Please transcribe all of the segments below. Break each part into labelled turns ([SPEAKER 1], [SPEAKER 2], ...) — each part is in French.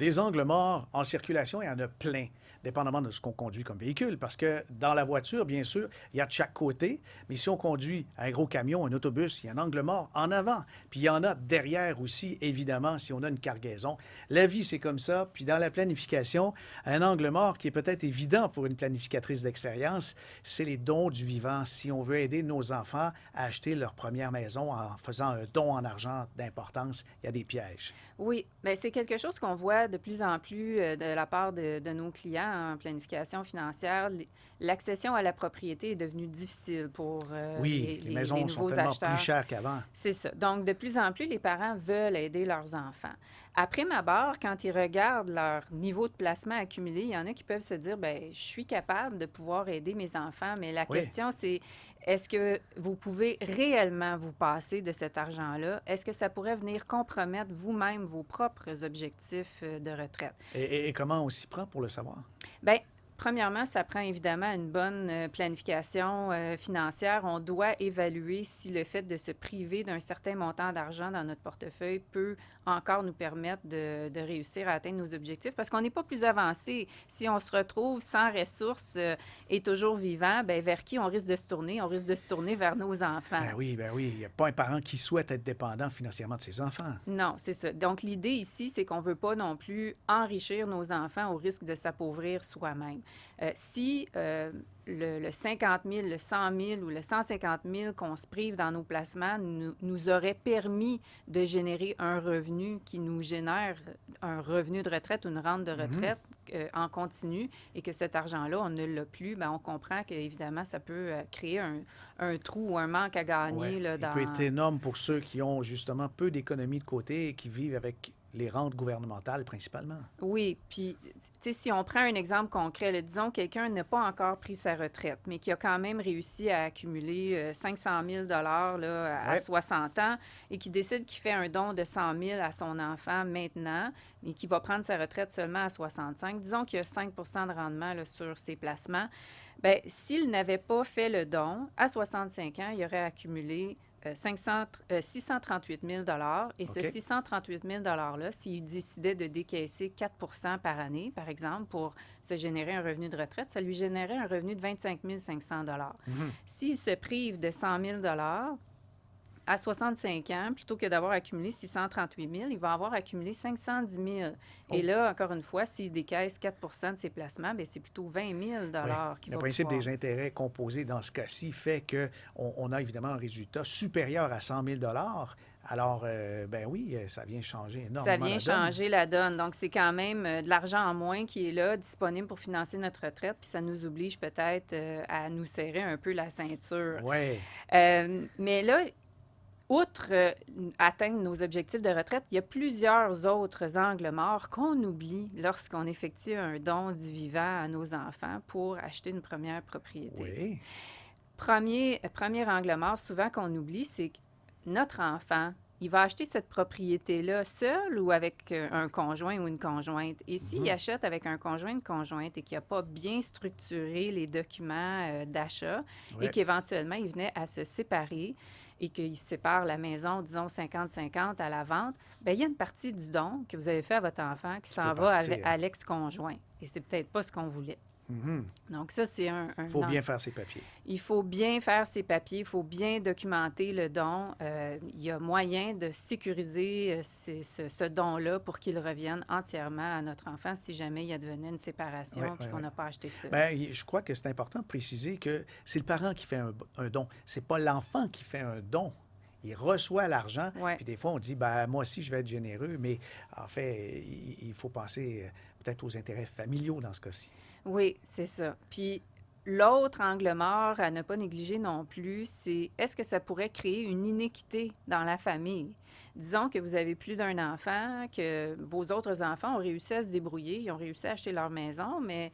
[SPEAKER 1] Des angles morts en circulation, il y en a plein, dépendamment de ce qu'on conduit comme véhicule. Parce que dans la voiture, bien sûr, il y a de chaque côté. Mais si on conduit un gros camion, un autobus, il y a un angle mort en avant. Puis il y en a derrière aussi, évidemment, si on a une cargaison. La vie, c'est comme ça. Puis dans la planification, un angle mort qui est peut-être évident pour une planificatrice d'expérience, c'est les dons du vivant. Si on veut aider nos enfants à acheter leur première maison en faisant un don en argent d'importance, il y a des pièges.
[SPEAKER 2] Oui, bien, c'est quelque chose qu'on voit de plus en plus de la part de nos clients en planification financière. L'accession à la propriété est devenue difficile pour
[SPEAKER 1] Oui, les
[SPEAKER 2] les
[SPEAKER 1] maisons sont
[SPEAKER 2] nouveaux
[SPEAKER 1] tellement plus
[SPEAKER 2] acheteurs.
[SPEAKER 1] chères qu'avant.
[SPEAKER 2] C'est ça. Donc, de plus en plus, les parents veulent aider leurs enfants. Après ma barre, quand ils regardent leur niveau de placement accumulé, il y en a qui peuvent se dire, ben, je suis capable de pouvoir aider mes enfants, mais la
[SPEAKER 1] Oui.
[SPEAKER 2] question, c'est, est-ce que vous pouvez réellement vous passer de cet argent-là? Est-ce que ça pourrait venir compromettre vous-même vos propres objectifs de retraite?
[SPEAKER 1] Et comment on s'y prend pour le savoir?
[SPEAKER 2] Bien, premièrement, ça prend évidemment une bonne planification financière. On doit évaluer si le fait de se priver d'un certain montant d'argent dans notre portefeuille peut encore nous permettre de réussir à atteindre nos objectifs parce qu'on n'est pas plus avancé. Si on se retrouve sans ressources et toujours vivant, bien, vers qui on risque de se tourner? On risque de se tourner vers nos enfants.
[SPEAKER 1] Ben oui. Il n'y a pas un parent qui souhaite être dépendant financièrement de ses enfants.
[SPEAKER 2] Non, c'est ça. Donc, l'idée ici, c'est qu'on ne veut pas non plus enrichir nos enfants au risque de s'appauvrir soi-même. Si le 50 000, le 100 000 ou le 150 000 qu'on se prive dans nos placements nous aurait permis de générer un revenu qui nous génère un revenu de retraite ou une rente de
[SPEAKER 1] Mhm.
[SPEAKER 2] retraite en continu et que cet argent-là, on ne l'a plus, bien, on comprend qu'évidemment, ça peut créer un trou ou un manque à
[SPEAKER 1] Ouais.
[SPEAKER 2] gagner là,
[SPEAKER 1] Il peut être
[SPEAKER 2] dans,
[SPEAKER 1] énorme pour ceux qui ont justement peu d'économies de côté et qui vivent avec les rentes gouvernementales principalement.
[SPEAKER 2] Oui, puis, tu sais, si on prend un exemple concret, là, disons quelqu'un n'a pas encore pris sa retraite, mais qui a quand même réussi à accumuler 500 000 là, à
[SPEAKER 1] Ouais.
[SPEAKER 2] 60 ans et qui décide qu'il fait un don de 100 000 à son enfant maintenant, mais qui va prendre sa retraite seulement à 65, disons qu'il y a 5 de rendement là, sur ses placements. Bien, s'il n'avait pas fait le don, à 65 ans, il aurait accumulé 638 000 et ce
[SPEAKER 1] OK.
[SPEAKER 2] 638 000 $-là, s'il décidait de décaisser 4 par année, par exemple, pour se générer un revenu de retraite, ça lui générait un revenu de 25 500 $.
[SPEAKER 1] Mhm.
[SPEAKER 2] S'il se prive de 100 000 à 65 ans, plutôt que d'avoir accumulé 638 000, il va avoir accumulé 510 000. Et
[SPEAKER 1] Oh,
[SPEAKER 2] là, encore une fois, s'il décaisse 4 de ses placements, bien, c'est plutôt 20 000
[SPEAKER 1] oui.
[SPEAKER 2] qu'il
[SPEAKER 1] Le
[SPEAKER 2] va
[SPEAKER 1] principe
[SPEAKER 2] pouvoir.
[SPEAKER 1] des intérêts composés dans ce cas-ci fait qu'on a évidemment un résultat supérieur à 100 000. Alors, ben oui, ça vient changer
[SPEAKER 2] Ça
[SPEAKER 1] énormément
[SPEAKER 2] vient
[SPEAKER 1] la donne.
[SPEAKER 2] changer la donne. Donc, c'est quand même de l'argent en moins qui est là, disponible pour financer notre retraite, puis ça nous oblige peut-être à nous serrer un peu la ceinture.
[SPEAKER 1] Ouais.
[SPEAKER 2] Mais là, outre atteindre nos objectifs de retraite, il y a plusieurs autres angles morts qu'on oublie lorsqu'on effectue un don du vivant à nos enfants pour acheter une première propriété.
[SPEAKER 1] Oui.
[SPEAKER 2] Premier angle mort, souvent qu'on oublie, c'est que notre enfant, il va acheter cette propriété-là seul ou avec un conjoint ou une conjointe. Et s'il
[SPEAKER 1] Mhm.
[SPEAKER 2] achète avec un conjoint, une conjointe et qu'il n'a pas bien structuré les documents d'achat et
[SPEAKER 1] Ouais.
[SPEAKER 2] qu'éventuellement il venait à se séparer et qu'il sépare la maison, disons 50-50 à la vente, bien, il y a une partie du don que vous avez fait à votre enfant qui
[SPEAKER 1] Qui peut
[SPEAKER 2] s'en va
[SPEAKER 1] partir.
[SPEAKER 2] à l'ex-conjoint. Et c'est peut-être pas ce qu'on voulait.
[SPEAKER 1] Mhm.
[SPEAKER 2] Donc ça, c'est
[SPEAKER 1] Il faut bien faire ses papiers.
[SPEAKER 2] il faut bien faire ses papiers, il faut bien documenter le don. Il y a moyen de sécuriser ce don-là pour qu'il revienne entièrement à notre enfant si jamais il advenait une
[SPEAKER 1] Oui,
[SPEAKER 2] séparation
[SPEAKER 1] oui,
[SPEAKER 2] puis qu'on
[SPEAKER 1] oui.
[SPEAKER 2] n'a pas acheté seul.
[SPEAKER 1] Ben, je crois que c'est important de préciser que c'est le parent qui fait un don. C'est pas l'enfant qui fait un don. Il reçoit l'argent,
[SPEAKER 2] Oui,
[SPEAKER 1] puis des fois on dit, ben, moi aussi je vais être généreux, mais en fait, il faut penser peut-être aux intérêts familiaux dans ce cas-ci.
[SPEAKER 2] oui, c'est ça. Puis l'autre angle mort à ne pas négliger non plus, c'est est-ce que ça pourrait créer une inéquité dans la famille? Disons que vous avez plus d'un enfant, que vos autres enfants ont réussi à se débrouiller, ils ont réussi à acheter leur maison, mais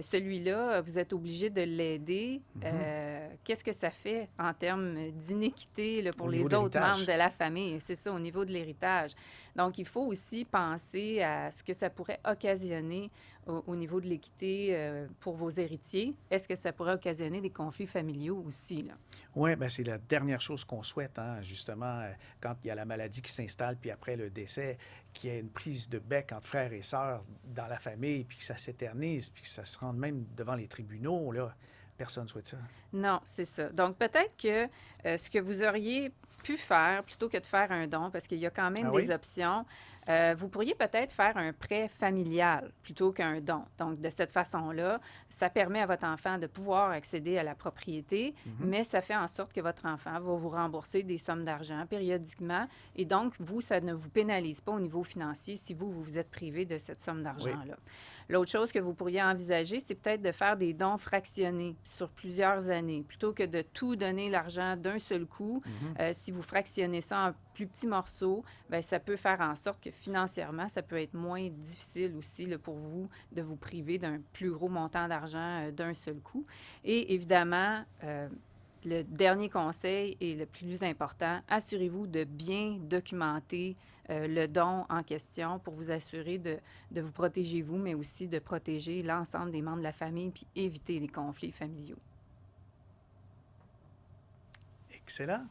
[SPEAKER 2] celui-là, vous êtes obligé de l'aider.
[SPEAKER 1] Mhm.
[SPEAKER 2] Qu'est-ce que ça fait en termes d'inéquité là, pour
[SPEAKER 1] Au niveau
[SPEAKER 2] les
[SPEAKER 1] de
[SPEAKER 2] autres membres
[SPEAKER 1] l'héritage.
[SPEAKER 2] de la famille? C'est ça, au niveau de l'héritage. Donc, il faut aussi penser à ce que ça pourrait occasionner au niveau de l'équité pour vos héritiers. Est-ce que ça pourrait occasionner des conflits familiaux aussi, là?
[SPEAKER 1] Oui, ben c'est la dernière chose qu'on souhaite, hein, justement, quand il y a la maladie qui s'installe, puis après le décès, qu'il y ait une prise de bec entre frères et sœurs dans la famille, puis que ça s'éternise, puis que ça se rende même devant les tribunaux, là. Personne ne souhaite ça.
[SPEAKER 2] Non, c'est ça. Donc, peut-être que ce que vous auriez pu faire, plutôt que de faire un don, parce qu'il y a quand même
[SPEAKER 1] Ah
[SPEAKER 2] des
[SPEAKER 1] oui?
[SPEAKER 2] options, vous pourriez peut-être faire un prêt familial plutôt qu'un don. Donc, de cette façon-là, ça permet à votre enfant de pouvoir accéder à la propriété,
[SPEAKER 1] Mhm.
[SPEAKER 2] mais ça fait en sorte que votre enfant va vous rembourser des sommes d'argent périodiquement. Et donc, vous, ça ne vous pénalise pas au niveau financier si vous vous êtes privé de cette somme
[SPEAKER 1] Oui.
[SPEAKER 2] d'argent-là. L'autre chose que vous pourriez envisager, c'est peut-être de faire des dons fractionnés sur plusieurs années. Plutôt que de tout donner l'argent d'un seul coup,
[SPEAKER 1] Mhm.
[SPEAKER 2] si vous fractionnez ça en plus petits morceaux, bien, ça peut faire en sorte que financièrement, ça peut être moins difficile aussi là, pour vous de vous priver d'un plus gros montant d'argent d'un seul coup. Et évidemment, le dernier conseil et le plus important, assurez-vous de bien documenter le don en question pour vous assurer de vous protéger vous, mais aussi de protéger l'ensemble des membres de la famille puis éviter les conflits familiaux.
[SPEAKER 1] Excellent.